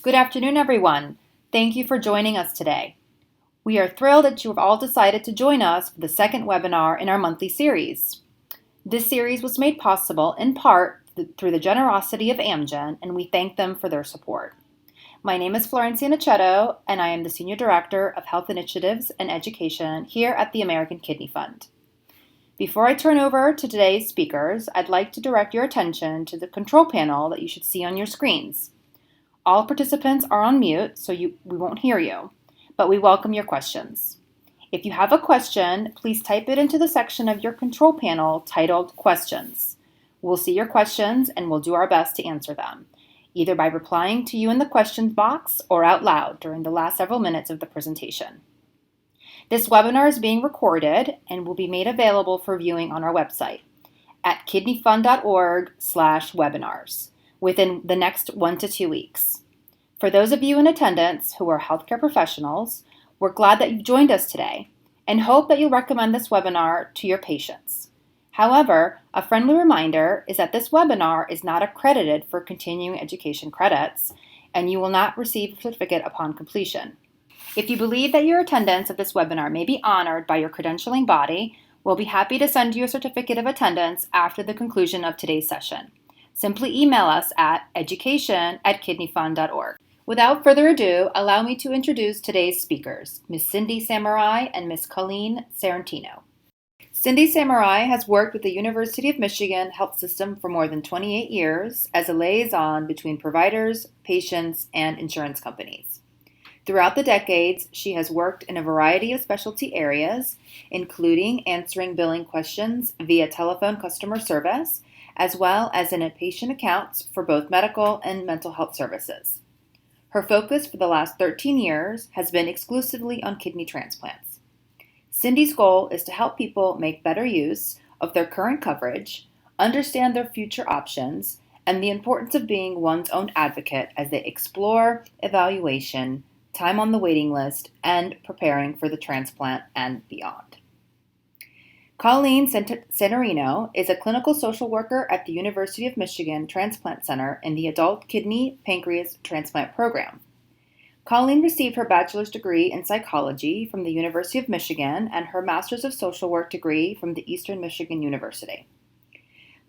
Good afternoon, everyone. Thank you for joining us today. We are thrilled that you have all decided to join us for the second webinar in our monthly series. This series was made possible in part through the generosity of Amgen, and we thank them for their support. My name is Florencia Nichetto, and I am the Senior Director of Health Initiatives and Education here at the American Kidney Fund. Before I turn over to today's speakers, I'd like to direct your attention to the control panel that you should see on your screens. All participants are on mute, so we won't hear you, but we welcome your questions. If you have a question, please type it into the section of your control panel titled Questions. We'll see your questions and we'll do our best to answer them, either by replying to you in the questions box or out loud during the last several minutes of the presentation. This webinar is being recorded and will be made available for viewing on our website at kidneyfund.org/webinars within the next 1 to 2 weeks. For those of you in attendance who are healthcare professionals, we're glad that you've joined us today and hope that you'll recommend this webinar to your patients. However, a friendly reminder is that this webinar is not accredited for continuing education credits, and you will not receive a certificate upon completion. If you believe that your attendance of this webinar may be honored by your credentialing body, we'll be happy to send you a certificate of attendance after the conclusion of today's session. Simply email us at education@kidneyfund.org. Without further ado, allow me to introduce today's speakers, Ms. Cindy Samoray and Ms. Colleen Satarino. Cindy Samoray has worked with the University of Michigan Health System for more than 28 years as a liaison between providers, patients, and insurance companies. Throughout the decades, she has worked in a variety of specialty areas, including answering billing questions via telephone customer service, as well as in patient accounts for both medical and mental health services. Her focus for the last 13 years has been exclusively on kidney transplants. Cindy's goal is to help people make better use of their current coverage, understand their future options, and the importance of being one's own advocate as they explore evaluation, time on the waiting list, and preparing for the transplant and beyond. Colleen Satarino is a clinical social worker at the University of Michigan Transplant Center in the Adult Kidney Pancreas Transplant Program. Colleen received her bachelor's degree in psychology from the University of Michigan and her master's of social work degree from the Eastern Michigan University.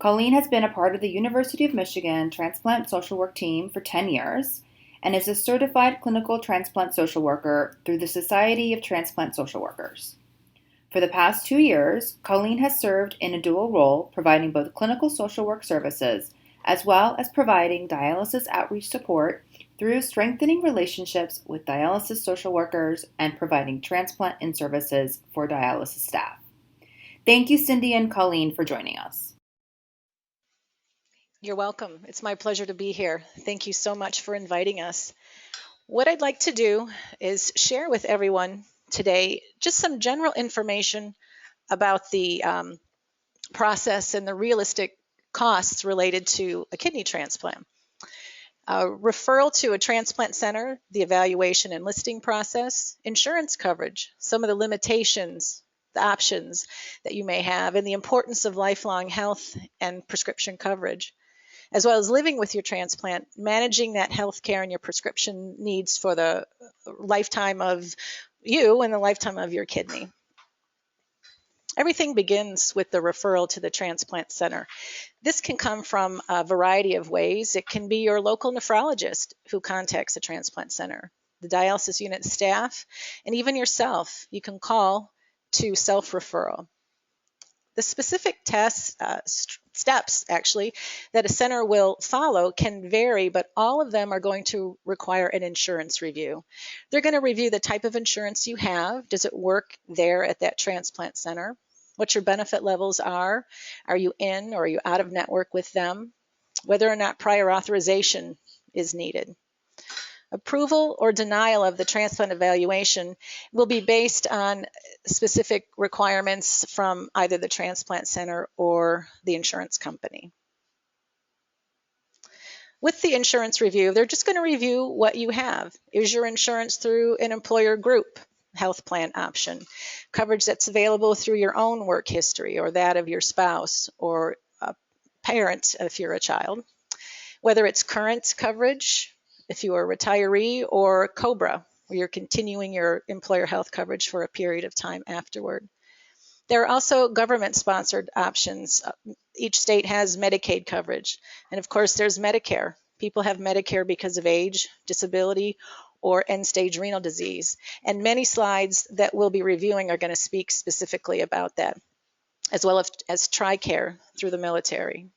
Colleen has been a part of the University of Michigan Transplant Social Work team for 10 years and is a certified clinical transplant social worker through the Society of Transplant Social Workers. For the past 2 years, Colleen has served in a dual role, providing both clinical social work services as well as providing dialysis outreach support through strengthening relationships with dialysis social workers and providing transplant in-services for dialysis staff. Thank you, Cindy and Colleen, for joining us. You're welcome. It's my pleasure to be here. Thank you so much for inviting us. What I'd like to do is share with everyone today just some general information about the process and the realistic costs related to a kidney transplant. Referral to a transplant center, the evaluation and listing process, insurance coverage, some of the limitations, the options that you may have, and the importance of lifelong health and prescription coverage, as well as living with your transplant, managing that health care and your prescription needs for the lifetime of you and the lifetime of your kidney. Everything begins with the referral to the transplant center. This can come from a variety of ways. It can be your local nephrologist who contacts the transplant center, the dialysis unit staff, and even yourself. You can call to self-referral. The specific tests, steps actually, that a center will follow can vary, but all of them are going to require an insurance review. They're going to review the type of insurance you have. Does it work there at that transplant center? What your benefit levels are? Are you in or are you out of network with them? Whether or not prior authorization is needed. Approval or denial of the transplant evaluation will be based on specific requirements from either the transplant center or the insurance company. With the insurance review, they're just going to review what you have. Is your insurance through an employer group health plan option? Coverage that's available through your own work history or that of your spouse or a parent if you're a child. Whether it's current coverage, if you are a retiree, or COBRA, where you're continuing your employer health coverage for a period of time afterward. There are also government-sponsored options. Each state has Medicaid coverage. And of course, there's Medicare. People have Medicare because of age, disability, or end-stage renal disease. And many slides that we'll be reviewing are going to speak specifically about that, as well as TRICARE through the military.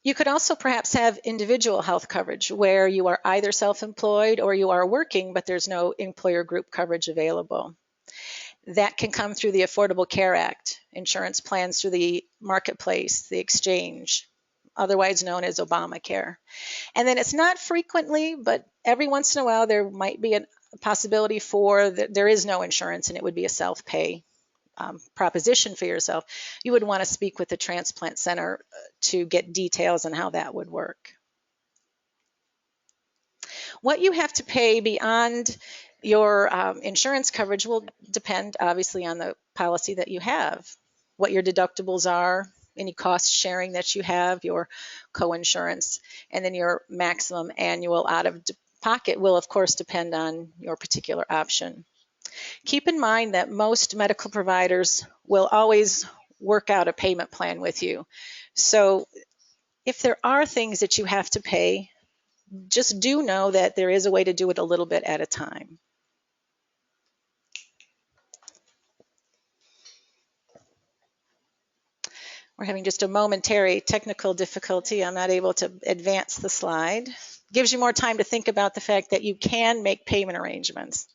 You could also perhaps have individual health coverage where you are either self-employed or you are working, but there's no employer group coverage available. That can come through the Affordable Care Act, insurance plans through the marketplace, the exchange, otherwise known as Obamacare. And then it's not frequently, but every once in a while there might be a possibility for that there is no insurance and it would be a self-pay proposition for yourself. You would want to speak with the Transplant Center to get details on how that would work. What you have to pay beyond your insurance coverage will depend obviously on the policy that you have, what your deductibles are, any cost sharing that you have, your co-insurance, and then your maximum annual out-of-pocket will of course depend on your particular option. Keep in mind that most medical providers will always work out a payment plan with you. So if there are things that you have to pay, just do know that there is a way to do it a little bit at a time. We're having just a momentary technical difficulty. I'm not able to advance the slide. Gives you more time to think about the fact that you can make payment arrangements.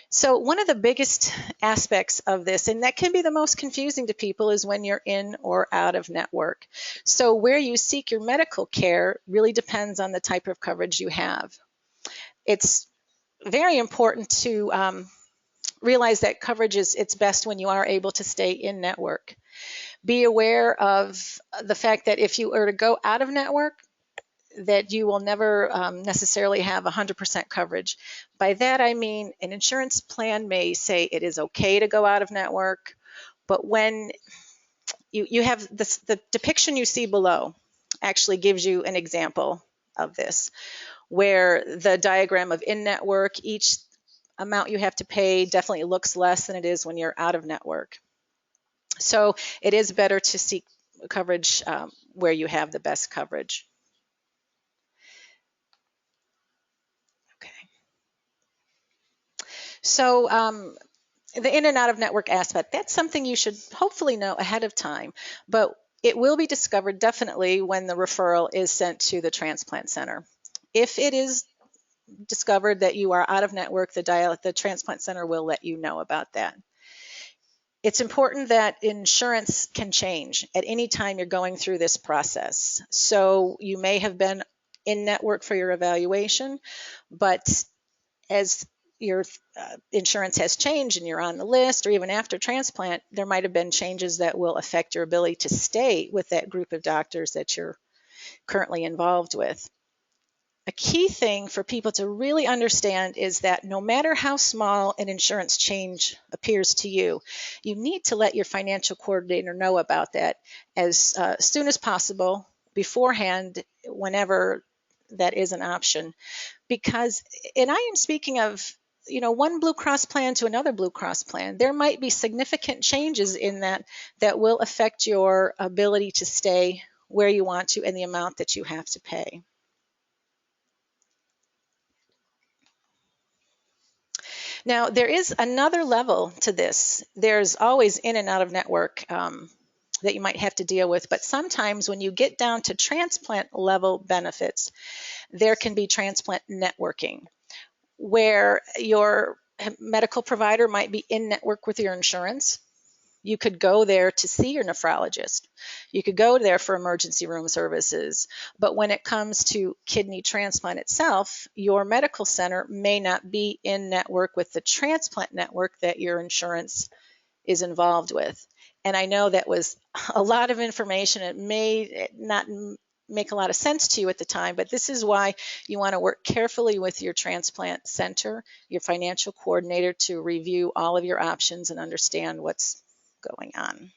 So one of the biggest aspects of this, and that can be the most confusing to people, is when you're in or out of network. So where you seek your medical care really depends on the type of coverage you have. It's very important to realize that coverage is it's best when you are able to stay in network. Be aware of the fact that if you were to go out of network, that you will never necessarily have 100% coverage. By that I mean an insurance plan may say it is okay to go out of network, but when you have this, the depiction you see below actually gives you an example of this, where the diagram of in-network, each amount you have to pay definitely looks less than it is when you're out of network. So it is better to seek coverage where you have the best coverage. So the in and out of network aspect, that's something you should hopefully know ahead of time, but it will be discovered definitely when the referral is sent to the transplant center. If it is discovered that you are out of network, the transplant center will let you know about that. It's important that insurance can change at any time you're going through this process. So you may have been in network for your evaluation, but as your insurance has changed and you're on the list, or even after transplant, there might have been changes that will affect your ability to stay with that group of doctors that you're currently involved with. A key thing for people to really understand is that no matter how small an insurance change appears to you, you need to let your financial coordinator know about that as soon as possible, beforehand, whenever that is an option. Because, and I am speaking of, you know, one Blue Cross plan to another Blue Cross plan, there might be significant changes in that that will affect your ability to stay where you want to and the amount that you have to pay. Now, there is another level to this. There's always in and out of network that you might have to deal with, but sometimes when you get down to transplant level benefits, there can be transplant networking, where your medical provider might be in network with your insurance. You could go there to see your nephrologist. You could go there for emergency room services. But when it comes to kidney transplant itself, your medical center may not be in network with the transplant network that your insurance is involved with. And I know that was a lot of information. It may not make a lot of sense to you at the time, but this is why you want to work carefully with your transplant center, your financial coordinator, to review all of your options and understand what's going on.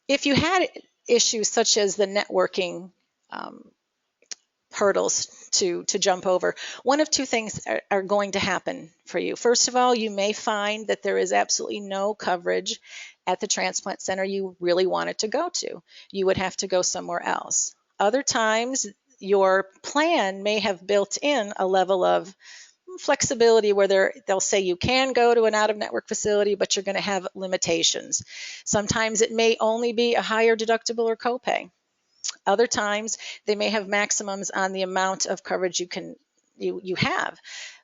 If you had issues such as the networking hurdles to jump over. One of two things are going to happen for you. First of all, you may find that there is absolutely no coverage at the transplant center you really wanted to go to. You would have to go somewhere else. Other times, your plan may have built in a level of flexibility where they'll say you can go to an out-of-network facility, but you're going to have limitations. Sometimes it may only be a higher deductible or copay. Other times, they may have maximums on the amount of coverage you have.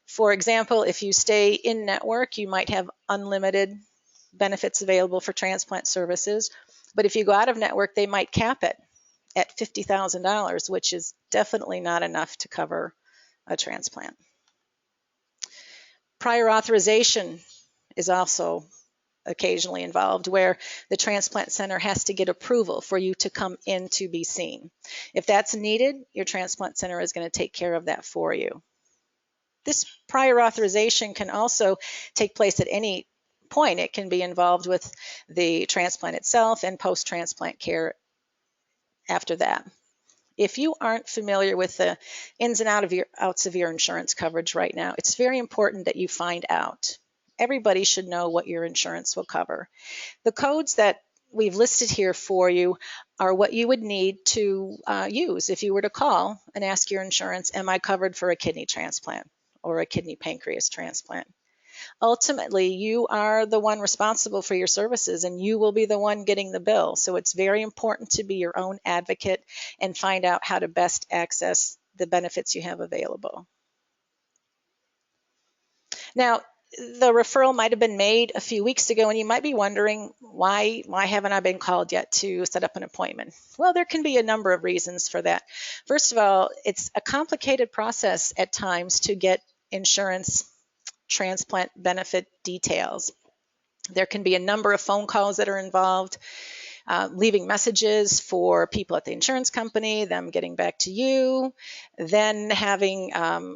For example, if you stay in network, you might have unlimited benefits available for transplant services. But if you go out of network, they might cap it at $50,000, which is definitely not enough to cover a transplant. Prior authorization is also occasionally involved, where the transplant center has to get approval for you to come in to be seen. If that's needed, your transplant center is going to take care of that for you. This prior authorization can also take place at any point. It can be involved with the transplant itself and post-transplant care after that. If you aren't familiar with the ins and outs of your insurance coverage right now, it's very important that you find out. Everybody should know what your insurance will cover. The codes that we've listed here for you are what you would need to use if you were to call and ask your insurance, am I covered for a kidney transplant or a kidney pancreas transplant? Ultimately, you are the one responsible for your services and you will be the one getting the bill. So it's very important to be your own advocate and find out how to best access the benefits you have available. Now, the referral might have been made a few weeks ago and you might be wondering, why haven't I been called yet to set up an appointment? Well, there can be a number of reasons for that. First of all, it's a complicated process at times to get insurance transplant benefit details. There can be a number of phone calls that are involved, leaving messages for people at the insurance company, them getting back to you, then having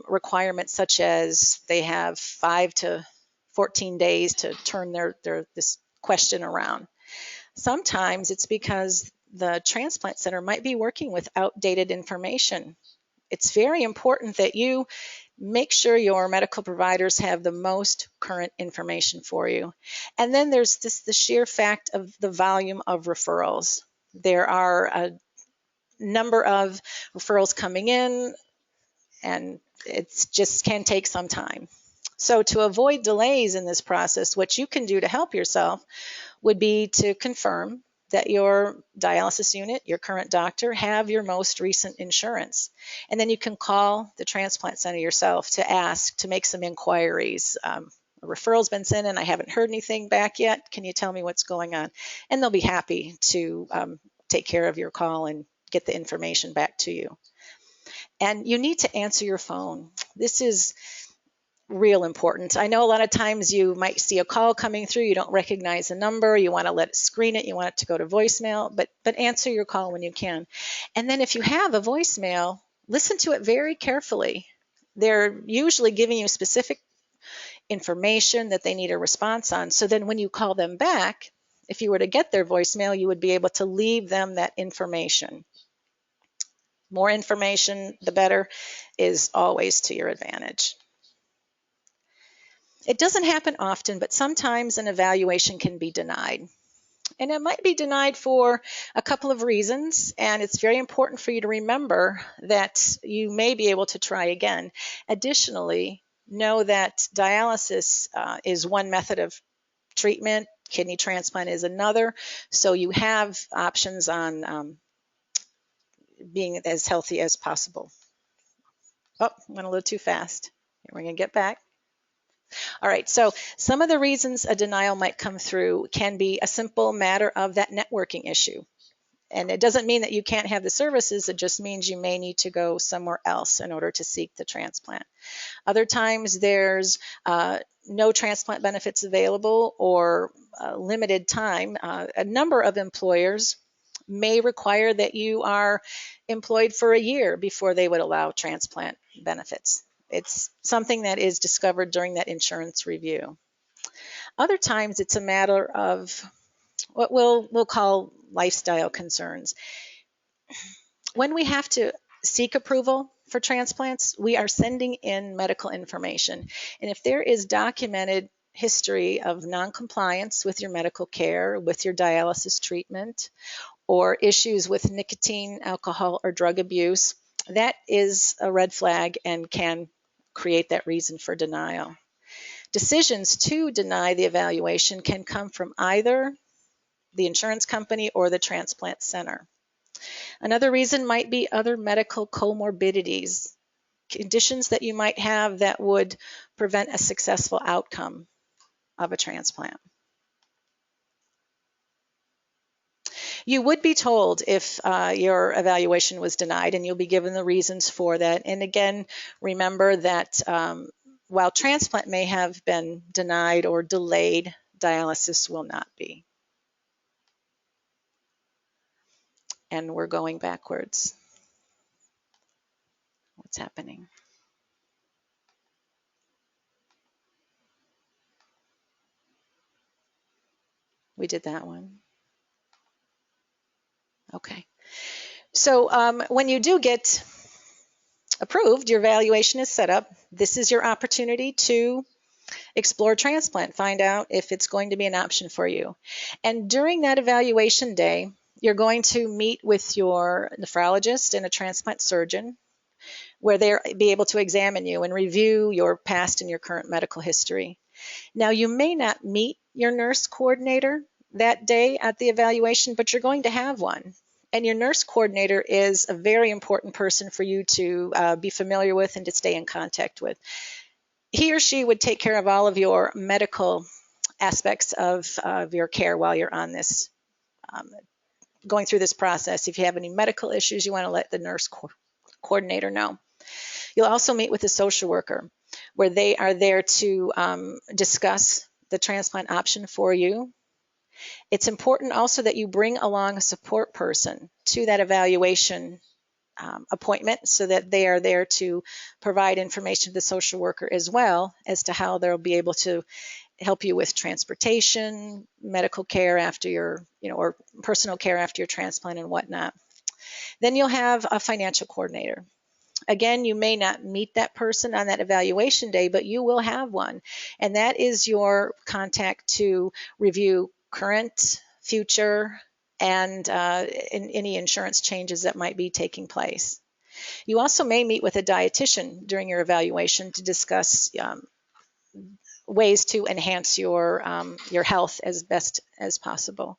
requirements such as they have 5 to 14 days to turn this question around. Sometimes it's because the transplant center might be working with outdated information. It's very important that you make sure your medical providers have the most current information for you. And then there's the sheer fact of the volume of referrals. There are a number of referrals coming in, and it just can take some time. So to avoid delays in this process, what you can do to help yourself would be to confirm that your dialysis unit, your current doctor, have your most recent insurance. And then you can call the transplant center yourself to ask, to make some inquiries. A referral's been sent and I haven't heard anything back yet. Can you tell me what's going on? And they'll be happy to take care of your call and get the information back to you. And you need to answer your phone. This is real important. I know a lot of times you might see a call coming through, you don't recognize the number, you want to let it screen it, you want it to go to voicemail, but answer your call when you can. And then if you have a voicemail, listen to it very carefully. They're usually giving you specific information that they need a response on. So then when you call them back, if you were to get their voicemail, you would be able to leave them that information. More information, the better, is always to your advantage. It doesn't happen often, but sometimes an evaluation can be denied. And it might be denied for a couple of reasons, and it's very important for you to remember that you may be able to try again. Additionally, know that dialysis is one method of treatment, kidney transplant is another, so you have options on being as healthy as possible. Oh, went a little too fast. We're going to get back. All right, so some of the reasons a denial might come through can be a simple matter of that networking issue. And it doesn't mean that you can't have the services, it just means you may need to go somewhere else in order to seek the transplant. Other times there's no transplant benefits available or limited time. A number of employers may require that you are employed for a year before they would allow transplant benefits. It's something that is discovered during that insurance review. Other times it's a matter of what we'll call lifestyle concerns. When we have to seek approval for transplants, we are sending in medical information. And if there is documented history of noncompliance with your medical care, with your dialysis treatment, or issues with nicotine, alcohol, or drug abuse, that is a red flag and can create that reason for denial. Decisions to deny the evaluation can come from either the insurance company or the transplant center. Another reason might be other medical comorbidities, conditions that you might have that would prevent a successful outcome of a transplant. You would be told if your evaluation was denied, and you'll be given the reasons for that. And again, remember that while transplant may have been denied or delayed, dialysis will not be. And we're going backwards. What's happening? We did that one. Okay. So when you do get approved, your evaluation is set up. This is your opportunity to explore transplant, find out if it's going to be an option for you. And during that evaluation day, you're going to meet with your nephrologist and a transplant surgeon, where they'll be able to examine you and review your past and your current medical history. Now, you may not meet your nurse coordinator that day at the evaluation, but you're going to have one. And your nurse coordinator is a very important person for you to be familiar with and to stay in contact with. He or she would take care of all of your medical aspects of your care while you're on this, going through this process. If you have any medical issues, you want to let the nurse coordinator know. You'll also meet with a social worker, where they are there to discuss the transplant option for you. It's important also that you bring along a support person to that evaluation appointment, so that they are there to provide information to the social worker as well as to how they'll be able to help you with transportation, medical care after your, or personal care after your transplant and whatnot. Then you'll have a financial coordinator. Again, you may not meet that person on that evaluation day, but you will have one. And that is your contact to review current, future, and any insurance changes that might be taking place. You also may meet with a dietitian during your evaluation to discuss ways to enhance your health as best as possible.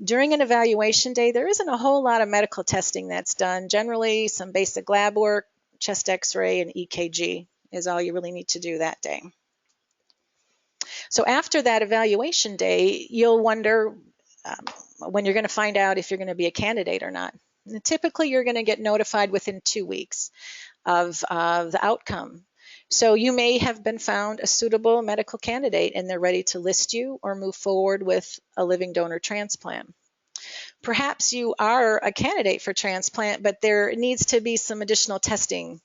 During an evaluation day, there isn't a whole lot of medical testing that's done. Generally, some basic lab work, chest x-ray, and EKG is all you really need to do that day. So after that evaluation day, you'll wonder when you're going to find out if you're going to be a candidate or not. And typically, you're going to get notified within 2 weeks of the outcome. So you may have been found a suitable medical candidate, and they're ready to list you or move forward with a living donor transplant. Perhaps you are a candidate for transplant, but there needs to be some additional testing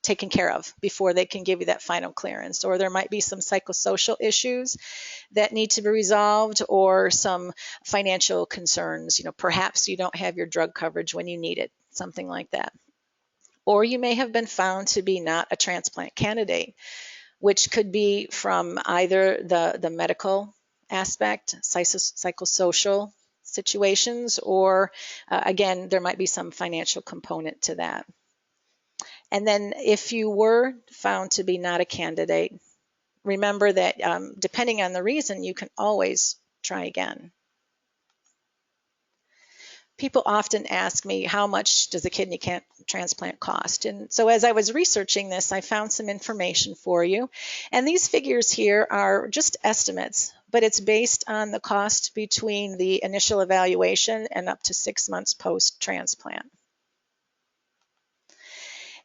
taken care of before they can give you that final clearance. Or there might be some psychosocial issues that need to be resolved, or some financial concerns. Perhaps you don't have your drug coverage when you need it, something like that. Or you may have been found to be not a transplant candidate, which could be from either the medical aspect, psychosocial situations, or again, there might be some financial component to that. And then if you were found to be not a candidate, remember that depending on the reason, you can always try again. People often ask me, how much does a kidney transplant cost? And so as I was researching this, I found some information for you. And these figures here are just estimates, but it's based on the cost between the initial evaluation and up to 6 months post-transplant.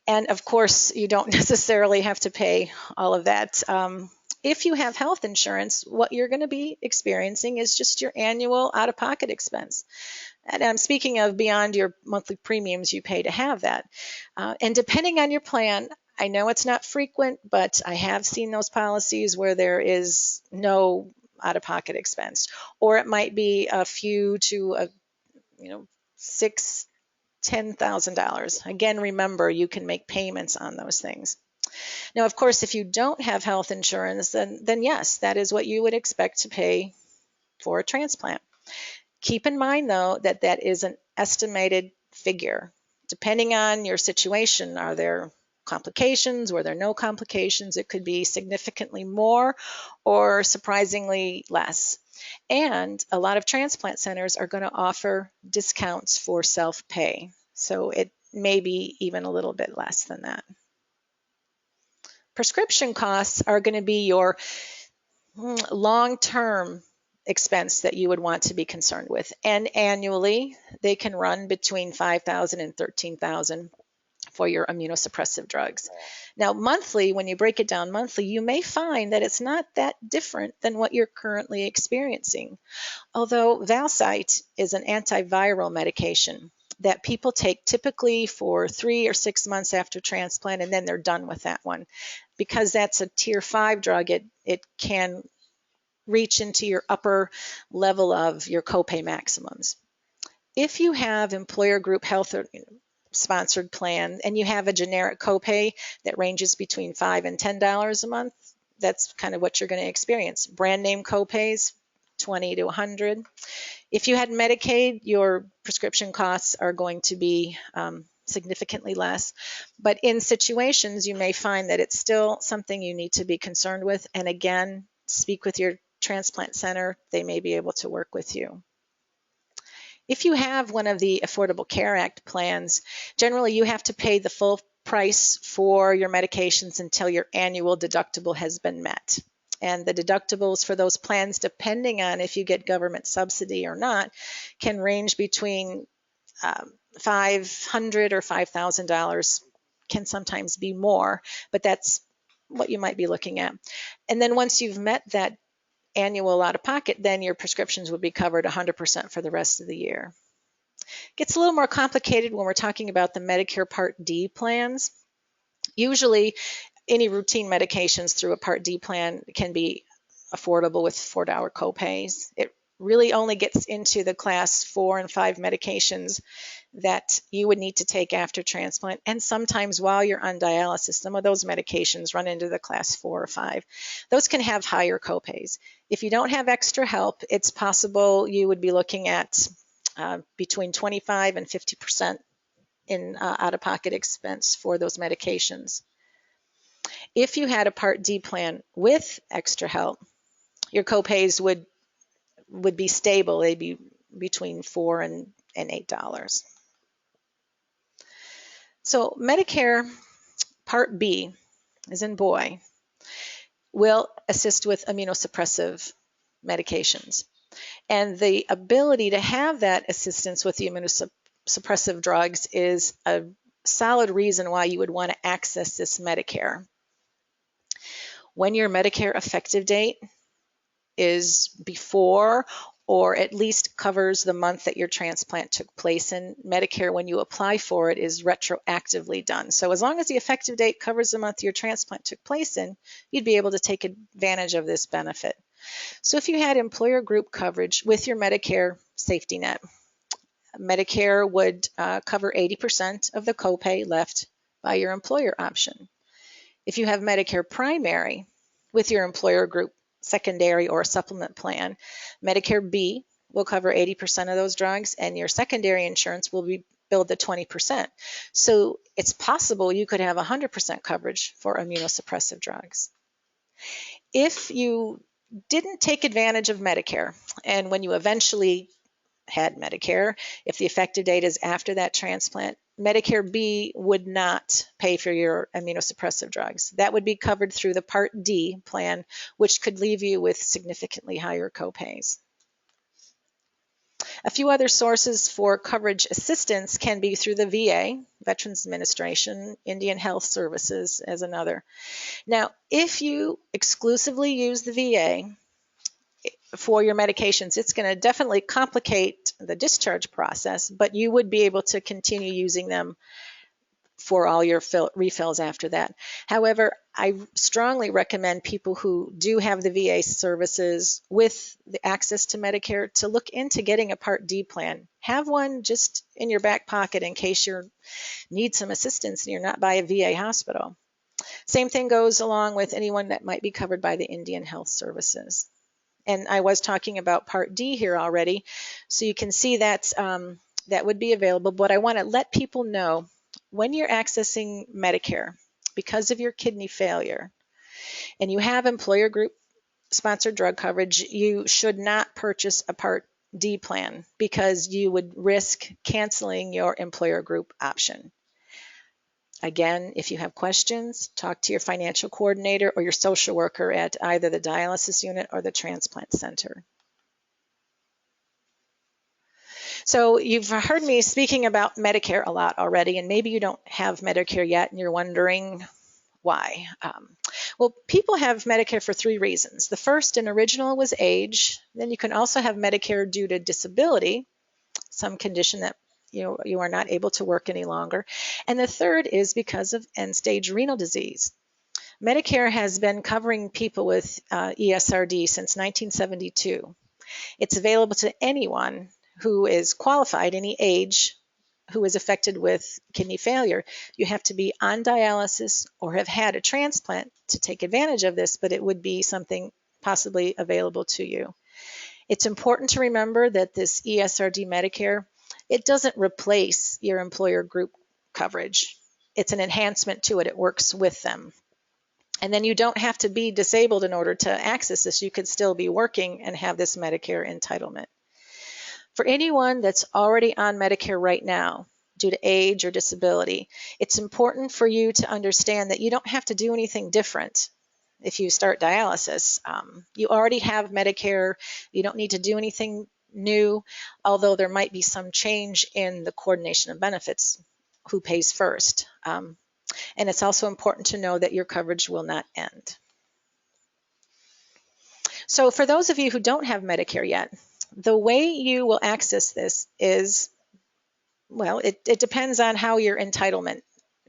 And of course, you don't necessarily have to pay all of that. If you have health insurance, what you're going to be experiencing is just your annual out-of-pocket expense. And I'm speaking of beyond your monthly premiums you pay to have that. And depending on your plan, I know it's not frequent, but I have seen those policies where there is no out-of-pocket expense, or it might be a few to a, $6,000, $10,000. Again, remember, you can make payments on those things. Now, of course, if you don't have health insurance, then yes, that is what you would expect to pay for a transplant. Keep in mind, though, that that is an estimated figure. Depending on your situation, are there complications? Were there no complications? It could be significantly more or surprisingly less. And a lot of transplant centers are going to offer discounts for self-pay. So it may be even a little bit less than that. Prescription costs are going to be your long-term expense that you would want to be concerned with. And annually, they can run between $5,000 and $13,000 for your immunosuppressive drugs. Now, monthly, when you break it down monthly, you may find that it's not that different than what you're currently experiencing. Although Valsite is an antiviral medication that people take typically for 3 or 6 months after transplant, and then they're done with that one. Because that's a tier 5 drug, it can reach into your upper level of your copay maximums. If you have employer group health sponsored plan and you have a generic copay that ranges between $5 and $10 a month, that's kind of what you're going to experience. Brand name copays, $20 to $100. If you had Medicaid, your prescription costs are going to be significantly less. But in situations, you may find that it's still something you need to be concerned with. And again, speak with your transplant center. They may be able to work with you. If you have one of the Affordable Care Act plans, generally you have to pay the full price for your medications until your annual deductible has been met. And the deductibles for those plans, depending on if you get government subsidy or not, can range between $500 or $5,000, can sometimes be more, but that's what you might be looking at. And then once you've met that annual out-of-pocket, then your prescriptions would be covered 100% for the rest of the year. It gets a little more complicated when we're talking about the Medicare Part D plans. Usually, any routine medications through a Part D plan can be affordable with $4 copays. It really only gets into the class 4 and 5 medications that you would need to take after transplant, and sometimes while you're on dialysis, some of those medications run into the class 4 or 5. Those can have higher copays. If you don't have extra help, it's possible you would be looking at between 25 and 50% in out-of-pocket expense for those medications. If you had a Part D plan with extra help, your copays would be stable. They'd be between $4 and $8. So Medicare Part B, as in boy, will assist with immunosuppressive medications. And the ability to have that assistance with the immunosuppressive drugs is a solid reason why you would want to access this Medicare. When your Medicare effective date is before or at least covers the month that your transplant took place in, Medicare, when you apply for it, is retroactively done. So as long as the effective date covers the month your transplant took place in, you'd be able to take advantage of this benefit. So if you had employer group coverage with your Medicare safety net, Medicare would cover 80% of the copay left by your employer option. If you have Medicare primary with your employer group secondary or supplement plan, Medicare B will cover 80% of those drugs, and your secondary insurance will be billed at 20%. So it's possible you could have 100% coverage for immunosuppressive drugs. If you didn't take advantage of Medicare, and when you eventually had Medicare, if the effective date is after that transplant, Medicare B would not pay for your immunosuppressive drugs. That would be covered through the Part D plan, which could leave you with significantly higher copays. A few other sources for coverage assistance can be through the VA, Veterans Administration, Indian Health Services as another. Now, if you exclusively use the VA for your medications, it's going to definitely complicate the discharge process, but you would be able to continue using them for all your refills after that. However, I strongly recommend people who do have the VA services with the access to Medicare to look into getting a Part D plan. Have one just in your back pocket in case you need some assistance and you're not by a VA hospital. Same thing goes along with anyone that might be covered by the Indian Health Services. And I was talking about Part D here already, so you can see that that would be available. But I want to let people know, when you're accessing Medicare because of your kidney failure and you have employer group sponsored drug coverage, you should not purchase a Part D plan because you would risk canceling your employer group option. Again, if you have questions, talk to your financial coordinator or your social worker at either the dialysis unit or the transplant center. So you've heard me speaking about Medicare a lot already, and maybe you don't have Medicare yet and you're wondering why. Well, people have Medicare for 3 reasons. The first and original was age. Then you can also have Medicare due to disability, some condition that you are not able to work any longer. And the third is because of end-stage renal disease. Medicare has been covering people with ESRD since 1972. It's available to anyone who is qualified, any age, who is affected with kidney failure. You have to be on dialysis or have had a transplant to take advantage of this, but it would be something possibly available to you. It's important to remember that this ESRD Medicare, it doesn't replace your employer group coverage. It's an enhancement to it. It works with them. And then you don't have to be disabled in order to access this. You could still be working and have this Medicare entitlement. For anyone that's already on Medicare right now, due to age or disability, it's important for you to understand that you don't have to do anything different if you start dialysis. You already have Medicare. You don't need to do anything new, although there might be some change in the coordination of benefits, who pays first. And it's also important to know that your coverage will not end. So for those of you who don't have Medicare yet, the way you will access this is, well, it depends on how your entitlement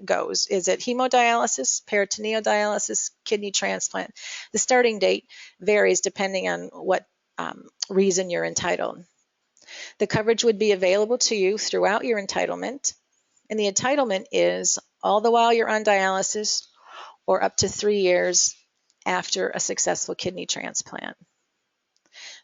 goes. Is it hemodialysis, peritoneal dialysis, kidney transplant? The starting date varies depending on what reason you're entitled. The coverage would be available to you throughout your entitlement, and the entitlement is all the while you're on dialysis or up to 3 years after a successful kidney transplant.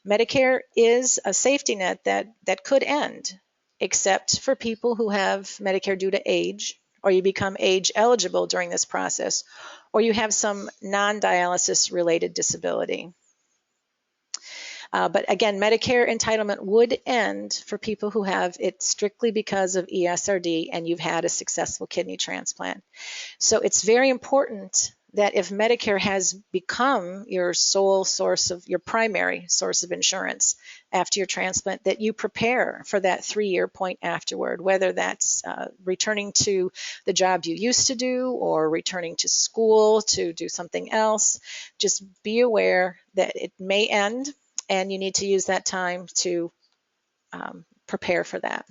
Medicare is a safety net that could end, except for people who have Medicare due to age, or you become age eligible during this process, or you have some non-dialysis related disability. But again, Medicare entitlement would end for people who have it strictly because of ESRD and you've had a successful kidney transplant. So it's very important that if Medicare has become your sole source of, your primary source of insurance after your transplant, that you prepare for that 3-year point afterward, whether that's returning to the job you used to do or returning to school to do something else. Just be aware that it may end and you need to use that time to prepare for that.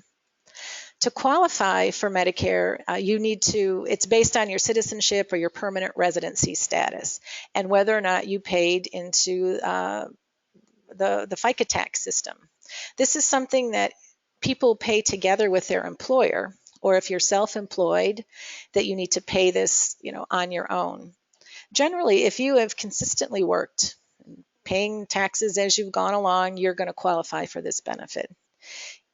To qualify for Medicare, you need to, it's based on your citizenship or your permanent residency status and whether or not you paid into the FICA tax system. This is something that people pay together with their employer, or if you're self-employed, that you need to pay this, on your own. Generally, if you have consistently worked, paying taxes as you've gone along, you're going to qualify for this benefit.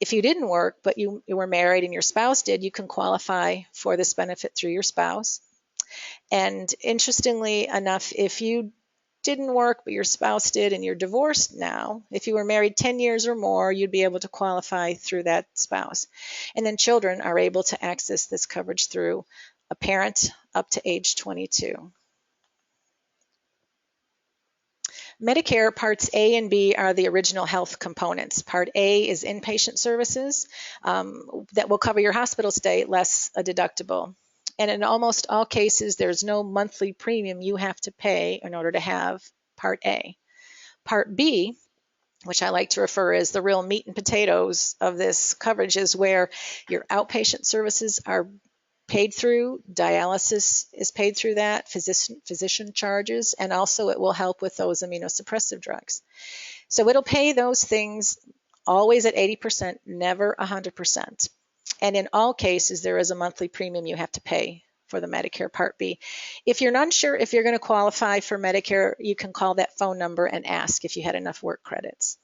If you didn't work, but you were married and your spouse did, you can qualify for this benefit through your spouse. And interestingly enough, if you didn't work, but your spouse did, and you're divorced now, if you were married 10 years or more, you'd be able to qualify through that spouse. And then children are able to access this coverage through a parent up to age 22. Medicare Parts A and B are the original health components. Part A is inpatient services that will cover your hospital stay less a deductible. And in almost all cases, there's no monthly premium you have to pay in order to have Part A. Part B, which I like to refer as the real meat and potatoes of this coverage, is where your outpatient services are paid through. Dialysis is paid through that, physician charges, and also it will help with those immunosuppressive drugs. So it'll pay those things always at 80%, never 100%. And in all cases, there is a monthly premium you have to pay for the Medicare Part B. If you're not sure if you're going to qualify for Medicare, you can call that phone number and ask if you had enough work credits.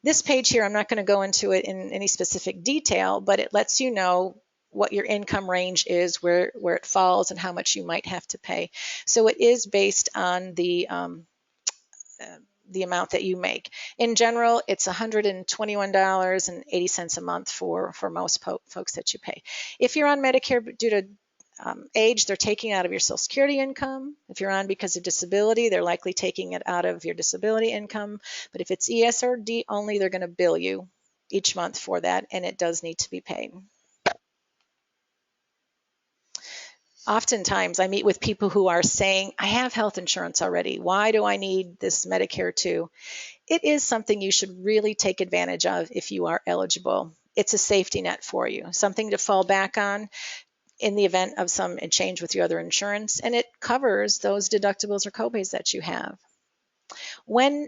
This page here, I'm not going to go into it in any specific detail, but it lets you know what your income range is, where it falls, and how much you might have to pay. So it is based on the amount that you make. In general, it's $121.80 a month for most folks that you pay. If you're on Medicare due to age, they're taking out of your Social Security income. If you're on because of disability, they're likely taking it out of your disability income. But if it's ESRD only, they're going to bill you each month for that, and it does need to be paid. Oftentimes, I meet with people who are saying, I have health insurance already. Why do I need this Medicare too? It is something you should really take advantage of if you are eligible. It's a safety net for you, something to fall back on in the event of some change with your other insurance, and it covers those deductibles or copays that you have. When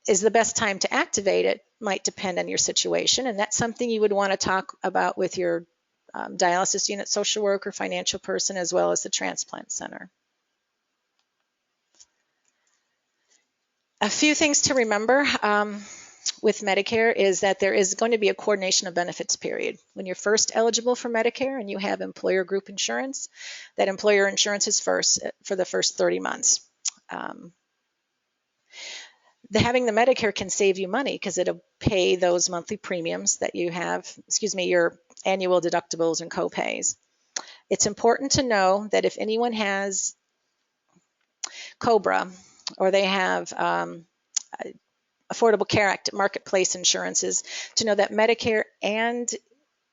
is the best time to activate it might depend on your situation, and that's something you would want to talk about with your dialysis unit social worker, financial person, as well as the transplant center. A few things to remember with Medicare is that there is going to be a coordination of benefits period. When you're first eligible for Medicare and you have employer group insurance, that employer insurance is first for the first 30 months. Having the Medicare can save you money because it'll pay those monthly premiums that you have, your annual deductibles and copays. It's important to know that if anyone has COBRA or they have Affordable Care Act marketplace insurances, to know that Medicare and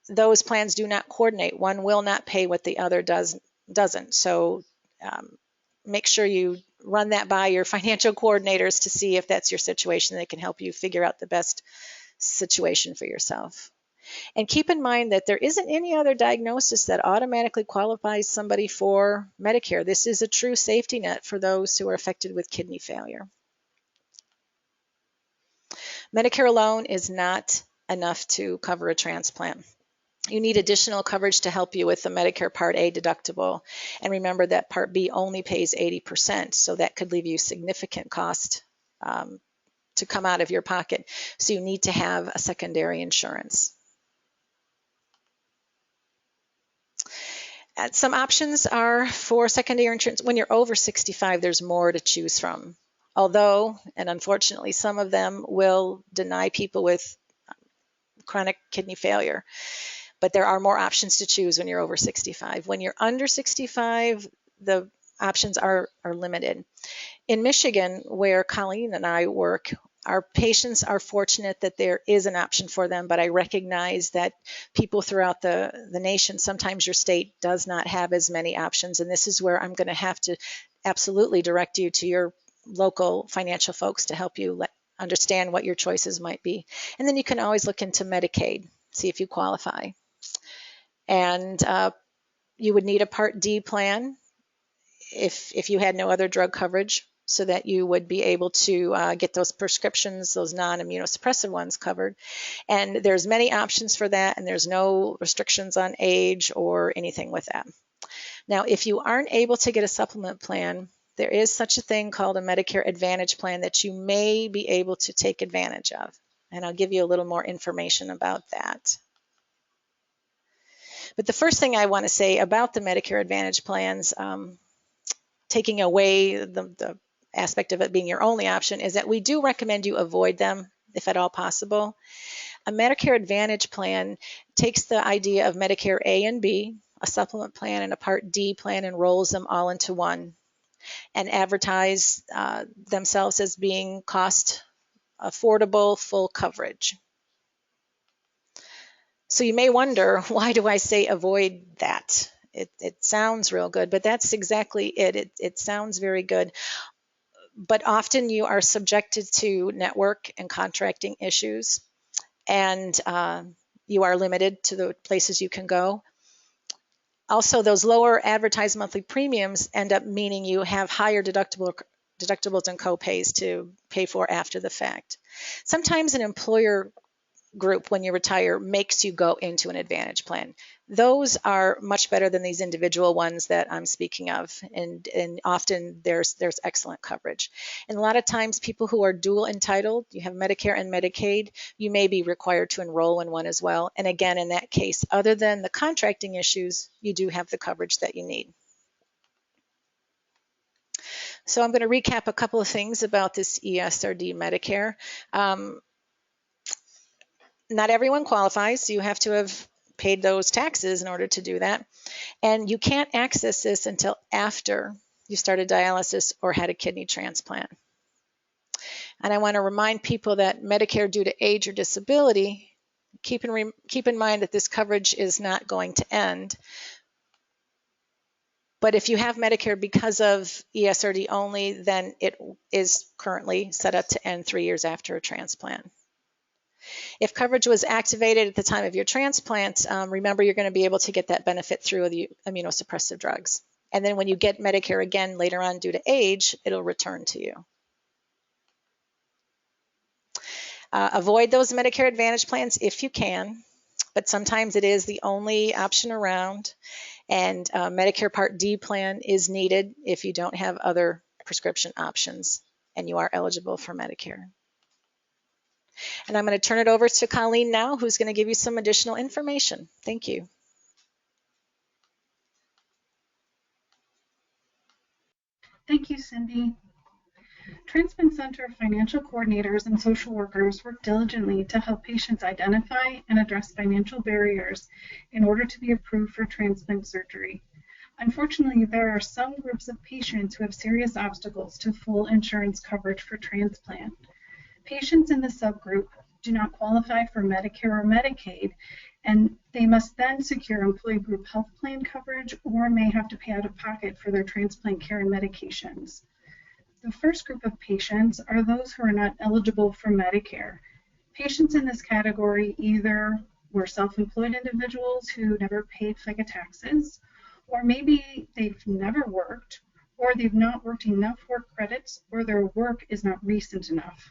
those plans do not coordinate. One will not pay what the other doesn't. So make sure you run that by your financial coordinators to see if that's your situation. They can help you figure out the best situation for yourself. And keep in mind that there isn't any other diagnosis that automatically qualifies somebody for Medicare. This is a true safety net for those who are affected with kidney failure. Medicare alone is not enough to cover a transplant. You need additional coverage to help you with the Medicare Part A deductible. And remember that Part B only pays 80%, so that could leave you significant cost to come out of your pocket. So you need to have a secondary insurance. Some options are for secondary insurance. When you're over 65, there's more to choose from. Although, and unfortunately, some of them will deny people with chronic kidney failure. But there are more options to choose when you're over 65. When you're under 65, the options are limited. In Michigan, where Colleen and I work, our patients are fortunate that there is an option for them, but I recognize that people throughout the nation, sometimes your state does not have as many options, and this is where I'm going to have to absolutely direct you to your local financial folks to help you understand what your choices might be. And then you can always look into Medicaid, see if you qualify. And you would need a Part D plan if you had no other drug coverage, so that you would be able to get those prescriptions, those non-immunosuppressive ones covered. And there's many options for that, and there's no restrictions on age or anything with that. Now, if you aren't able to get a supplement plan, there is such a thing called a Medicare Advantage plan that you may be able to take advantage of. And I'll give you a little more information about that. But the first thing I want to say about the Medicare Advantage plans, taking away the aspect of it being your only option, is that we do recommend you avoid them if at all possible. A Medicare Advantage plan takes the idea of Medicare A and B, a supplement plan and a Part D plan, and rolls them all into one, and advertise themselves as being cost affordable, full coverage. So you may wonder, why do I say avoid that? It sounds real good, but that's exactly it. It sounds very good. But often you are subjected to network and contracting issues, and you are limited to the places you can go. Also, those lower advertised monthly premiums end up meaning you have higher deductibles and co-pays to pay for after the fact. Sometimes an employer group, when you retire, makes you go into an Advantage plan. Those are much better than these individual ones that I'm speaking of, and often there's excellent coverage. And a lot of times people who are dual entitled, you have Medicare and Medicaid, you may be required to enroll in one as well. And again, in that case, other than the contracting issues, you do have the coverage that you need. So I'm going to recap a couple of things about this ESRD Medicare. Not everyone qualifies. You have to have paid those taxes in order to do that. And you can't access this until after you started dialysis or had a kidney transplant. And I want to remind people that Medicare due to age or disability, keep in mind that this coverage is not going to end. But if you have Medicare because of ESRD only, then it is currently set up to end 3 years after a transplant. If coverage was activated at the time of your transplant, remember you're going to be able to get that benefit through the immunosuppressive drugs. And then when you get Medicare again later on due to age, it'll return to you. Avoid those Medicare Advantage plans if you can, but sometimes it is the only option around. And Medicare Part D plan is needed if you don't have other prescription options and you are eligible for Medicare. And I'm going to turn it over to Colleen now, who's going to give you some additional information. Thank you. Thank you, Cindy. Transplant Center financial coordinators and social workers work diligently to help patients identify and address financial barriers in order to be approved for transplant surgery. Unfortunately, there are some groups of patients who have serious obstacles to full insurance coverage for transplant. Patients in this subgroup do not qualify for Medicare or Medicaid, and they must then secure employee group health plan coverage or may have to pay out of pocket for their transplant care and medications. The first group of patients are those who are not eligible for Medicare. Patients in this category either were self-employed individuals who never paid FICA taxes, or maybe they've never worked, or they've not worked enough work credits, or their work is not recent enough.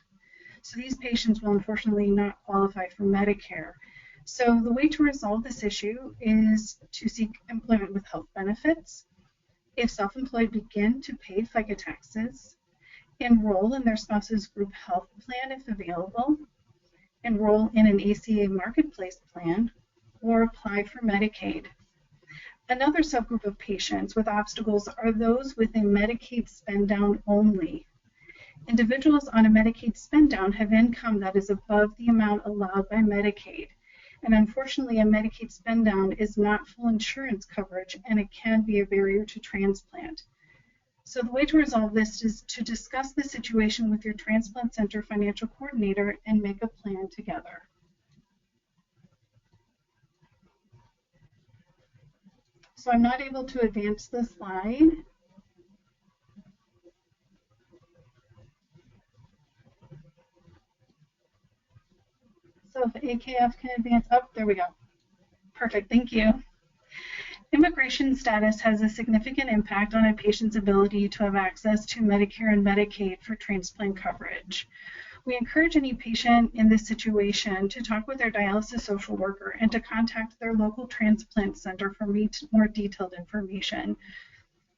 So these patients will unfortunately not qualify for Medicare. So the way to resolve this issue is to seek employment with health benefits. If self-employed, begin to pay FICA taxes, enroll in their spouse's group health plan if available, enroll in an ACA marketplace plan, or apply for Medicaid. Another subgroup of patients with obstacles are those with a Medicaid spend down only. Individuals on a Medicaid spend down have income that is above the amount allowed by Medicaid. And unfortunately, a Medicaid spend down is not full insurance coverage, and it can be a barrier to transplant. So the way to resolve this is to discuss the situation with your Transplant Center financial coordinator and make a plan together. So I'm not able to advance the slide. So if AKF can advance up, there we go. Perfect, thank you. Immigration status has a significant impact on a patient's ability to have access to Medicare and Medicaid for transplant coverage. We encourage any patient in this situation to talk with their dialysis social worker and to contact their local transplant center for more detailed information.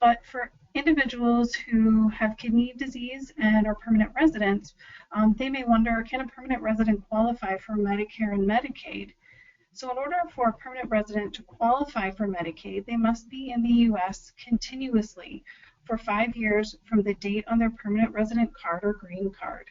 But for individuals who have kidney disease and are permanent residents, they may wonder, can a permanent resident qualify for Medicare and Medicaid? So in order for a permanent resident to qualify for Medicaid, they must be in the U.S. continuously for 5 years from the date on their permanent resident card or green card.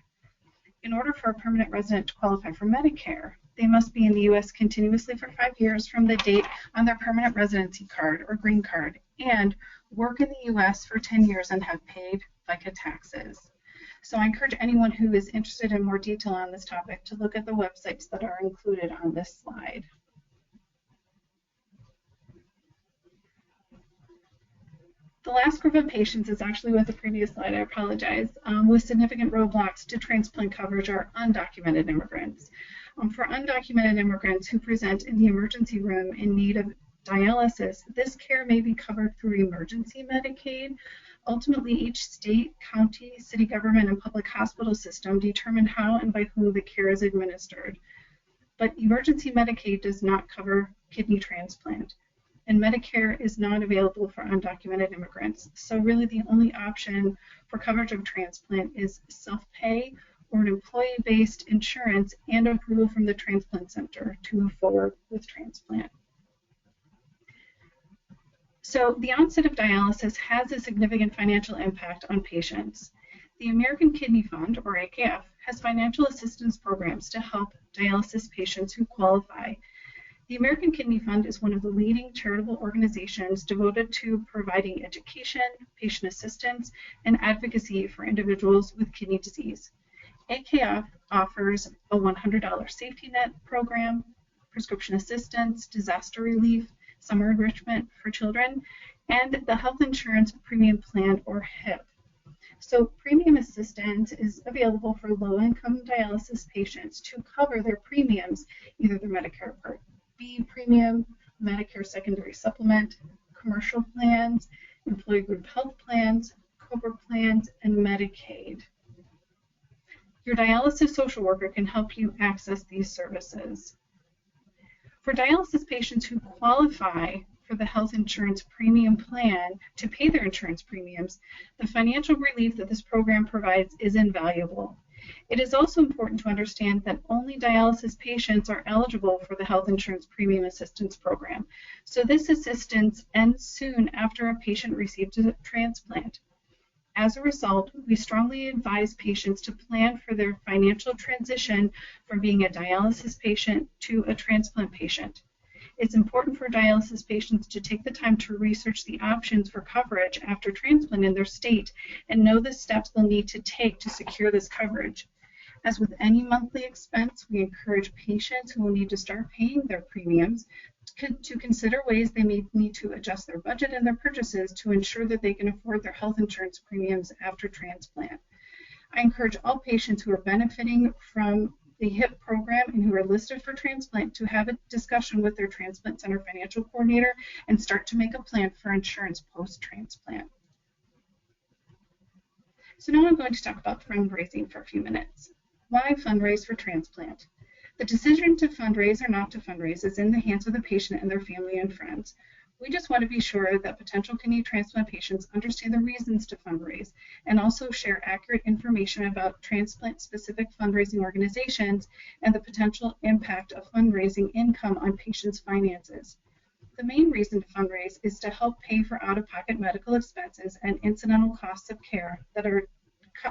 In order for a permanent resident to qualify for Medicare, they must be in the U.S. continuously for 5 years from the date on their permanent residency card or green card and work in the U.S. for 10 years and have paid FICA taxes. So I encourage anyone who is interested in more detail on this topic to look at the websites that are included on this slide. The last group of patients is actually with the previous slide, I apologize, with significant roadblocks to transplant coverage are undocumented immigrants. For undocumented immigrants who present in the emergency room in need of dialysis, this care may be covered through emergency Medicaid. Ultimately, each state, county, city government, and public hospital system determine how and by whom the care is administered. But emergency Medicaid does not cover kidney transplant, and Medicare is not available for undocumented immigrants. So really the only option for coverage of transplant is self-pay or an employee-based insurance and approval from the transplant center to move forward with transplant. So the onset of dialysis has a significant financial impact on patients. The American Kidney Fund, or AKF, has financial assistance programs to help dialysis patients who qualify. The American Kidney Fund is one of the leading charitable organizations devoted to providing education, patient assistance, and advocacy for individuals with kidney disease. AKF offers a $100 safety net program, prescription assistance, disaster relief, summer enrichment for children, and the health insurance premium plan, or HIP. So premium assistance is available for low-income dialysis patients to cover their premiums, either their Medicare Part B premium, Medicare secondary supplement, commercial plans, employee group health plans, COBRA plans, and Medicaid. Your dialysis social worker can help you access these services. For dialysis patients who qualify for the health insurance premium plan to pay their insurance premiums, the financial relief that this program provides is invaluable. It is also important to understand that only dialysis patients are eligible for the health insurance premium assistance program. So this assistance ends soon after a patient receives a transplant. As a result, we strongly advise patients to plan for their financial transition from being a dialysis patient to a transplant patient. It's important for dialysis patients to take the time to research the options for coverage after transplant in their state and know the steps they'll need to take to secure this coverage. As with any monthly expense, we encourage patients who will need to start paying their premiums to consider ways they may need to adjust their budget and their purchases to ensure that they can afford their health insurance premiums after transplant. I encourage all patients who are benefiting from the HIP program and who are listed for transplant to have a discussion with their transplant center financial coordinator and start to make a plan for insurance post-transplant. So now I'm going to talk about fundraising for a few minutes. Why fundraise for transplant? The decision to fundraise or not to fundraise is in the hands of the patient and their family and friends. We just want to be sure that potential kidney transplant patients understand the reasons to fundraise and also share accurate information about transplant-specific fundraising organizations and the potential impact of fundraising income on patients' finances. The main reason to fundraise is to help pay for out-of-pocket medical expenses and incidental costs of care that are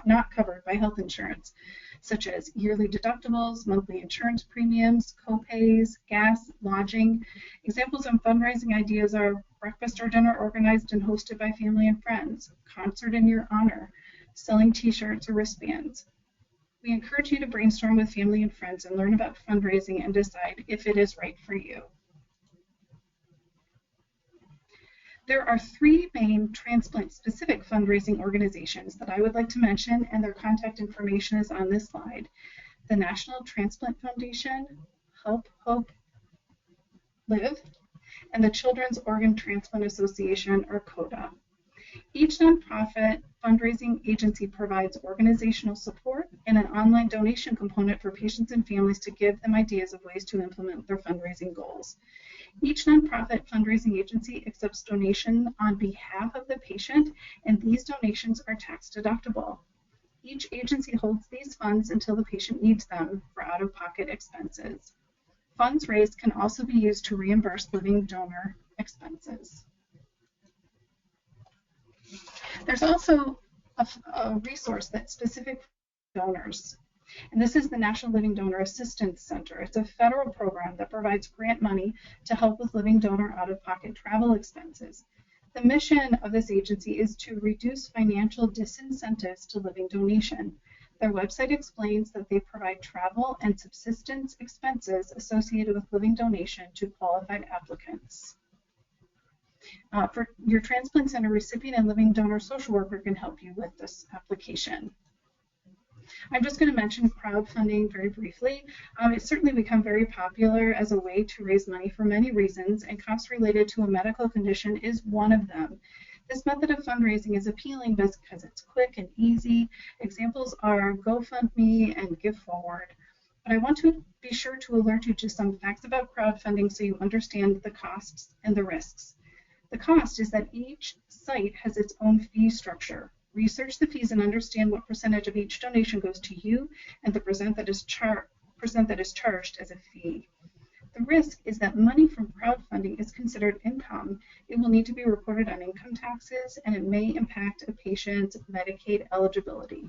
not covered by health insurance, such as yearly deductibles, monthly insurance premiums, co-pays, gas, lodging. Examples of fundraising ideas are breakfast or dinner organized and hosted by family and friends, concert in your honor, selling t-shirts or wristbands. We encourage you to brainstorm with family and friends and learn about fundraising and decide if it is right for you. There are three main transplant-specific fundraising organizations that I would like to mention, and their contact information is on this slide. The National Transplant Foundation, Help Hope Live, and the Children's Organ Transplant Association, or CODA. Each nonprofit fundraising agency provides organizational support and an online donation component for patients and families to give them ideas of ways to implement their fundraising goals. Each nonprofit fundraising agency accepts donation on behalf of the patient, and these donations are tax deductible. Each agency holds these funds until the patient needs them for out-of-pocket expenses. Funds raised can also be used to reimburse living donor expenses. There's also a resource that's specific for donors, and this is the National Living Donor Assistance Center. It's a federal program that provides grant money to help with living donor out-of-pocket travel expenses. The mission of this agency is to reduce financial disincentives to living donation. Their website explains that they provide travel and subsistence expenses associated with living donation to qualified applicants. For your transplant center recipient and living donor social worker can help you with this application. I'm just going to mention crowdfunding very briefly. It's certainly become very popular as a way to raise money for many reasons, and costs related to a medical condition is one of them. This method of fundraising is appealing because it's quick and easy. Examples are GoFundMe and GiveForward. But I want to be sure to alert you to some facts about crowdfunding so you understand the costs and the risks. The cost is that each site has its own fee structure. Research the fees and understand what percentage of each donation goes to you and the percent that is charged as a fee. The risk is that money from crowdfunding is considered income. It will need to be reported on income taxes, and it may impact a patient's Medicaid eligibility.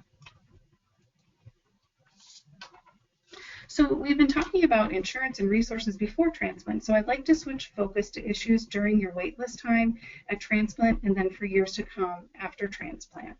So we've been talking about insurance and resources before transplant, so I'd like to switch focus to issues during your waitlist time at transplant and then for years to come after transplant.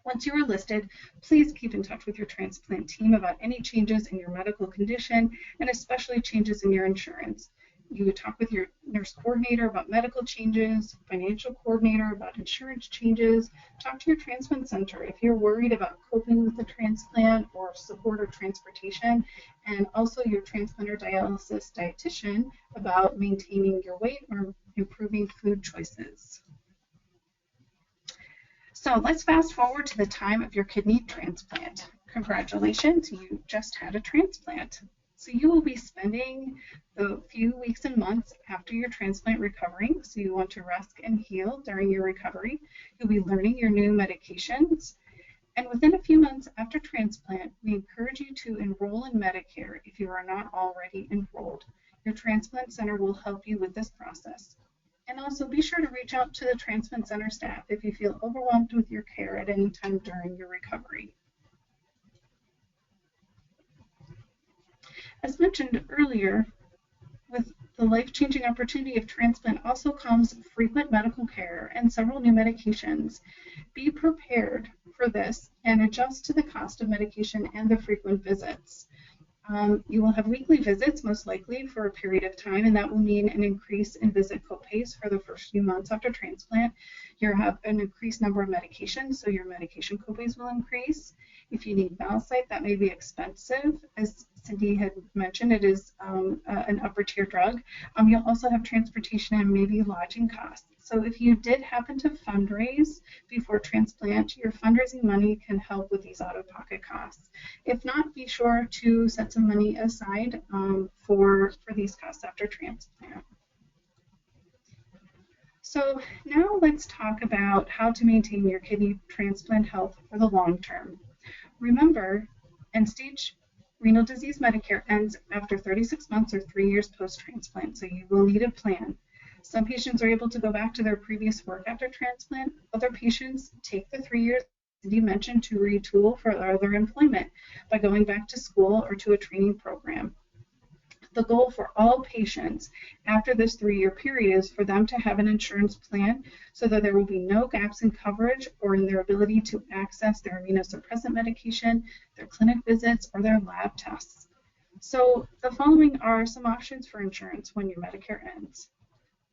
Once you are listed, please keep in touch with your transplant team about any changes in your medical condition and especially changes in your insurance. You would talk with your nurse coordinator about medical changes, financial coordinator about insurance changes. Talk to your transplant center if you're worried about coping with the transplant or support or transportation, and also your transplant or dialysis dietitian about maintaining your weight or improving food choices. So let's fast forward to the time of your kidney transplant. Congratulations, you just had a transplant. So you will be spending the few weeks and months after your transplant recovering, so you want to rest and heal during your recovery. You'll be learning your new medications. And within a few months after transplant, we encourage you to enroll in Medicare if you are not already enrolled. Your transplant center will help you with this process. And also be sure to reach out to the transplant center staff if you feel overwhelmed with your care at any time during your recovery. As mentioned earlier, with the life-changing opportunity of transplant also comes frequent medical care and several new medications. Be prepared for this and adjust to the cost of medication and the frequent visits. You will have weekly visits, most likely, for a period of time, and that will mean an increase in visit copays for the first few months after transplant. You'll have an increased number of medications, so your medication copays will increase. If you need Valsite, that may be expensive. As Cindy had mentioned, it is an upper tier drug. You'll also have transportation and maybe lodging costs. So if you did happen to fundraise before transplant, your fundraising money can help with these out-of-pocket costs. If not, be sure to set some money aside for these costs after transplant. So now let's talk about how to maintain your kidney transplant health for the long term. Remember, end-stage renal disease Medicare ends after 36 months or 3 years post-transplant, so you will need a plan. Some patients are able to go back to their previous work after transplant. Other patients take the 3 years Cindy mentioned to retool for other employment by going back to school or to a training program. The goal for all patients after this 3-year period is for them to have an insurance plan so that there will be no gaps in coverage or in their ability to access their immunosuppressant medication, their clinic visits, or their lab tests. So the following are some options for insurance when your Medicare ends.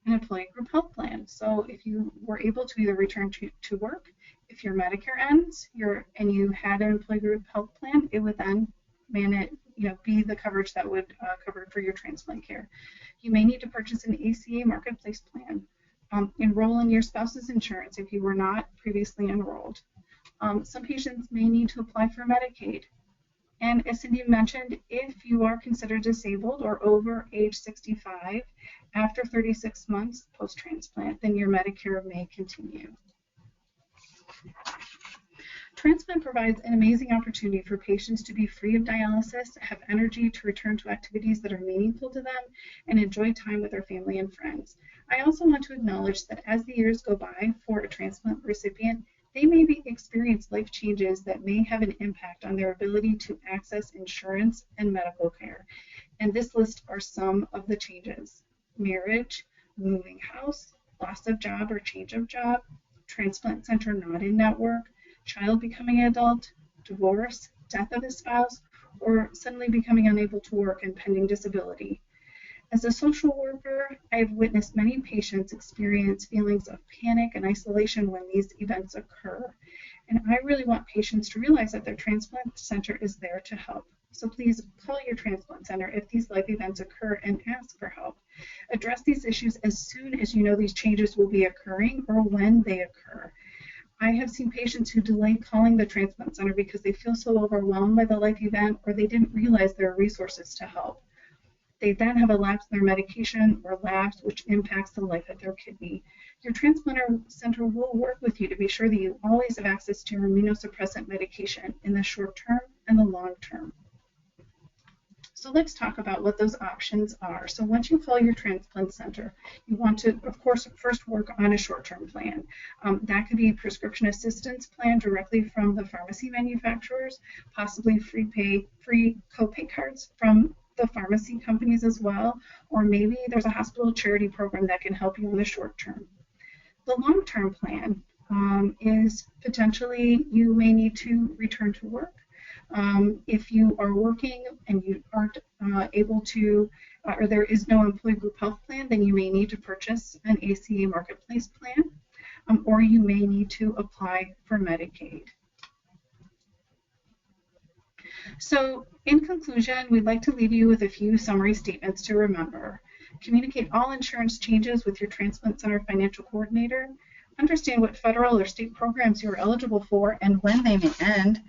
An employee group health plan. So if you were able to either return to work, if your Medicare ends and you had an employee group health plan, it would then be the coverage that would cover for your transplant care. You may need to purchase an ACA marketplace plan. Enroll in your spouse's insurance if you were not previously enrolled. Some patients may need to apply for Medicaid. And as Cindy mentioned, if you are considered disabled or over age 65 after 36 months post-transplant, then your Medicare may continue. Transplant provides an amazing opportunity for patients to be free of dialysis, have energy to return to activities that are meaningful to them, and enjoy time with their family and friends. I also want to acknowledge that as the years go by for a transplant recipient, they may experience life changes that may have an impact on their ability to access insurance and medical care. And this list are some of the changes: marriage, moving house, loss of job or change of job, transplant center not in network, child becoming an adult, divorce, death of a spouse, or suddenly becoming unable to work and pending disability. As a social worker, I have witnessed many patients experience feelings of panic and isolation when these events occur. And I really want patients to realize that their transplant center is there to help. So please call your transplant center if these life events occur and ask for help. Address these issues as soon as you know these changes will be occurring or when they occur. I have seen patients who delay calling the transplant center because they feel so overwhelmed by the life event or they didn't realize there are resources to help. They then have a lapse in their medication or lapse, which impacts the life of their kidney. Your transplant center will work with you to be sure that you always have access to your immunosuppressant medication in the short term and the long term. So let's talk about what those options are. So once you call your transplant center, you want to, of course, first work on a short-term plan. That could be a prescription assistance plan directly from the pharmacy manufacturers, possibly free copay cards from the pharmacy companies as well, or maybe there's a hospital charity program that can help you in the short term. The long-term plan is potentially you may need to return to work. If you are working and you aren't able to, or there is no employee group health plan, then you may need to purchase an ACA marketplace plan, or you may need to apply for Medicaid. So in conclusion, we'd like to leave you with a few summary statements to remember. Communicate all insurance changes with your transplant center financial coordinator. Understand what federal or state programs you are eligible for and when they may end.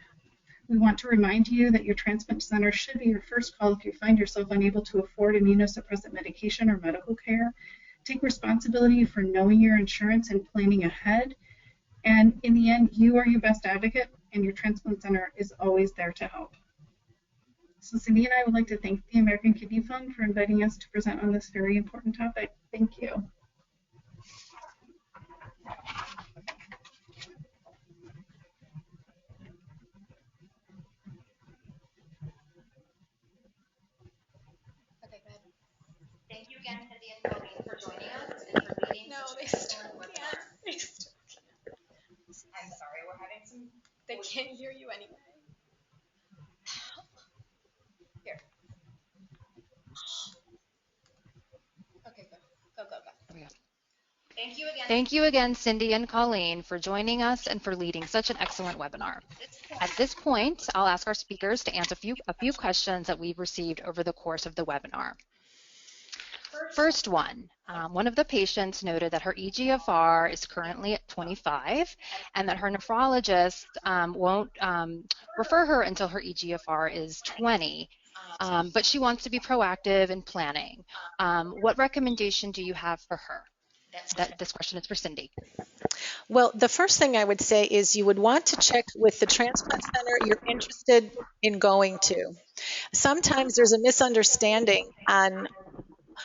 We want to remind you that your transplant center should be your first call if you find yourself unable to afford immunosuppressant medication or medical care. Take responsibility for knowing your insurance and planning ahead. And in the end, you are your best advocate, and your transplant center is always there to help. So Cindy and I would like to thank the American Kidney Fund for inviting us to present on this very important topic. Thank you. Okay, good. Thank you again, Cindy and Colleen, for joining us and for leading. No, they still can't. I'm sorry, we're having some. They can't hear you anyway. Here. Okay, go. There we go. Thank you again. Thank you again, Cindy and Colleen, for joining us and for leading such an excellent webinar. At this point, I'll ask our speakers to answer a few questions that we've received over the course of the webinar. First one of the patients noted that her eGFR is currently at 25 and that her nephrologist won't refer her until her eGFR is 20, but she wants to be proactive in planning. What recommendation do you have for her? This question is for Cindy. Well, the first thing I would say is you would want to check with the transplant center you're interested in going to. Sometimes there's a misunderstanding on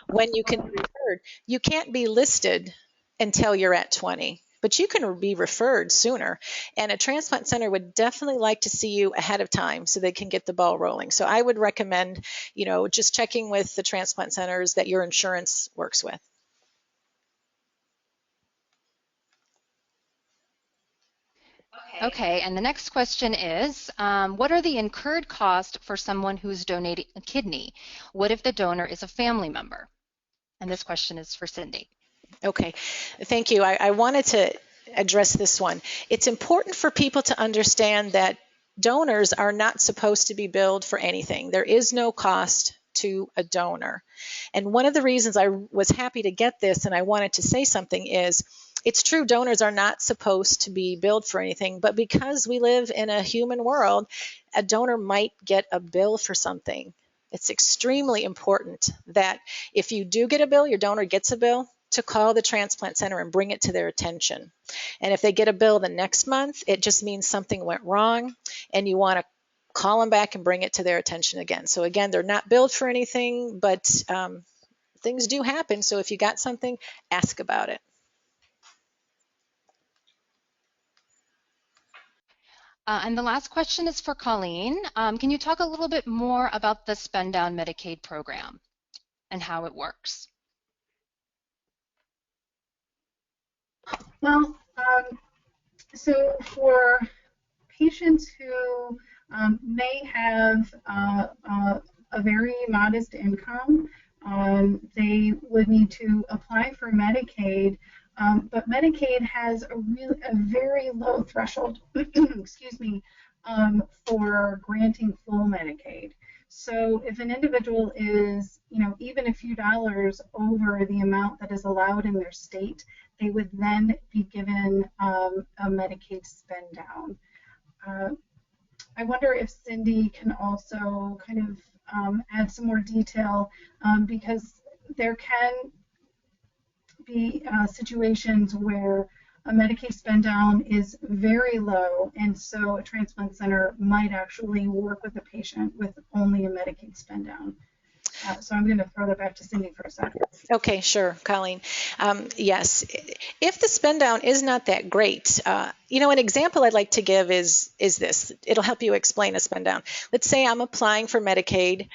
when you can be referred. You can't be listed until you're at 20, but you can be referred sooner. And a transplant center would definitely like to see you ahead of time so they can get the ball rolling. So I would recommend, just checking with the transplant centers that your insurance works with. Okay, and the next question is, what are the incurred costs for someone who's donating a kidney? What if the donor is a family member? And this question is for Cindy. Okay, thank you. I wanted to address this one. It's important for people to understand that donors are not supposed to be billed for anything. There is no cost to a donor. And one of the reasons I was happy to get this and I wanted to say something is, it's true, donors are not supposed to be billed for anything, but because we live in a human world, a donor might get a bill for something. It's extremely important that if you do get a bill, your donor gets a bill, to call the transplant center and bring it to their attention. And if they get a bill the next month, it just means something went wrong and you want to call them back and bring it to their attention again. So again, they're not billed for anything, but things do happen. So if you got something, ask about it. And the last question is for Colleen. Can you talk a little bit more about the Spend Down Medicaid program and how it works? Well, so for patients who may have a very modest income, they would need to apply for Medicaid But Medicaid has a very low threshold, excuse me, for granting full Medicaid. So if an individual is, even a few dollars over the amount that is allowed in their state, they would then be given a Medicaid spend down. I wonder if Cindy can also kind of add some more detail, because there can be situations where a Medicaid spend down is very low, and so a transplant center might actually work with a patient with only a Medicaid spend down. So I'm going to throw that back to Cindy for a second. Okay, sure, Colleen. Yes, if the spend down is not that great, an example I'd like to give is this. It'll help you explain a spend down. Let's say I'm applying for Medicaid.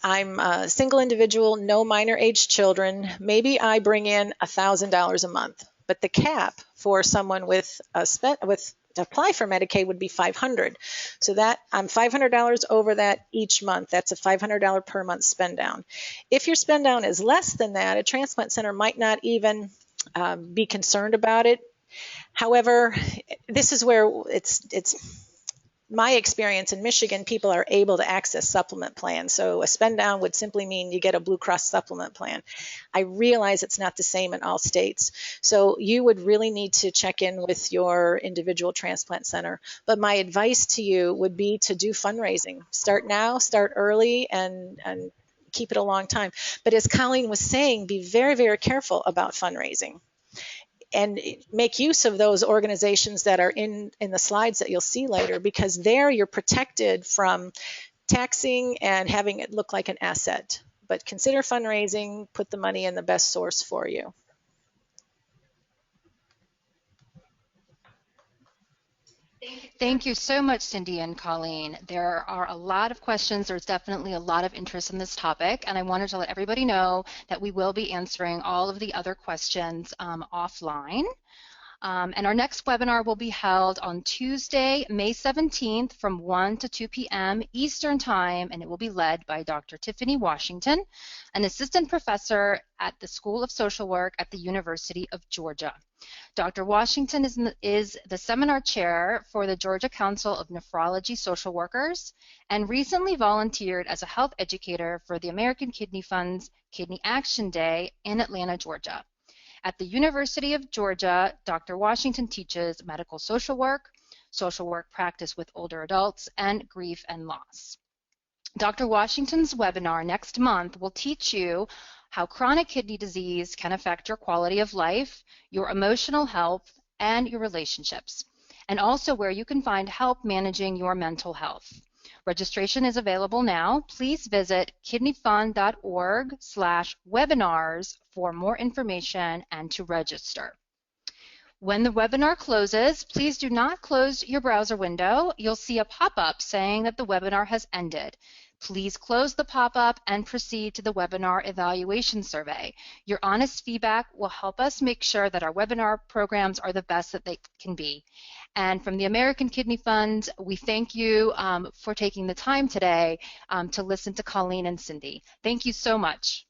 I'm a single individual, no minor age children. Maybe I bring in $1,000 a month, but the cap for someone to apply for Medicaid would be $500. So that I'm $500 over that each month. That's a $500 per month spend down. If your spend down is less than that, a transplant center might not even be concerned about it. However, this is where it's my experience in Michigan, people are able to access supplement plans. So a spend down would simply mean you get a Blue Cross supplement plan. I realize it's not the same in all states. So you would really need to check in with your individual transplant center. But my advice to you would be to do fundraising. Start now, start early, and keep it a long time. But as Colleen was saying, be very, very careful about fundraising. And make use of those organizations that are in the slides that you'll see later, because there you're protected from taxing and having it look like an asset. But consider fundraising, put the money in the best source for you. Thank you so much, Cindy and Colleen. There are a lot of questions. There's definitely a lot of interest in this topic, and I wanted to let everybody know that we will be answering all of the other questions offline. And our next webinar will be held on Tuesday, May 17th from 1 to 2 p.m. Eastern Time, and it will be led by Dr. Tiffany Washington, an assistant professor at the School of Social Work at the University of Georgia. Dr. Washington is the seminar chair for the Georgia Council of Nephrology Social Workers and recently volunteered as a health educator for the American Kidney Fund's Kidney Action Day in Atlanta, Georgia. At the University of Georgia, Dr. Washington teaches medical social work practice with older adults, and grief and loss. Dr. Washington's webinar next month will teach you how chronic kidney disease can affect your quality of life, your emotional health, and your relationships, and also where you can find help managing your mental health. Registration is available now. Please visit kidneyfund.org/webinars for more information and to register. When the webinar closes, please do not close your browser window. You'll see a pop-up saying that the webinar has ended. Please close the pop-up and proceed to the webinar evaluation survey. Your honest feedback will help us make sure that our webinar programs are the best that they can be. And from the American Kidney Fund, we thank you for taking the time today to listen to Colleen and Cindy. Thank you so much.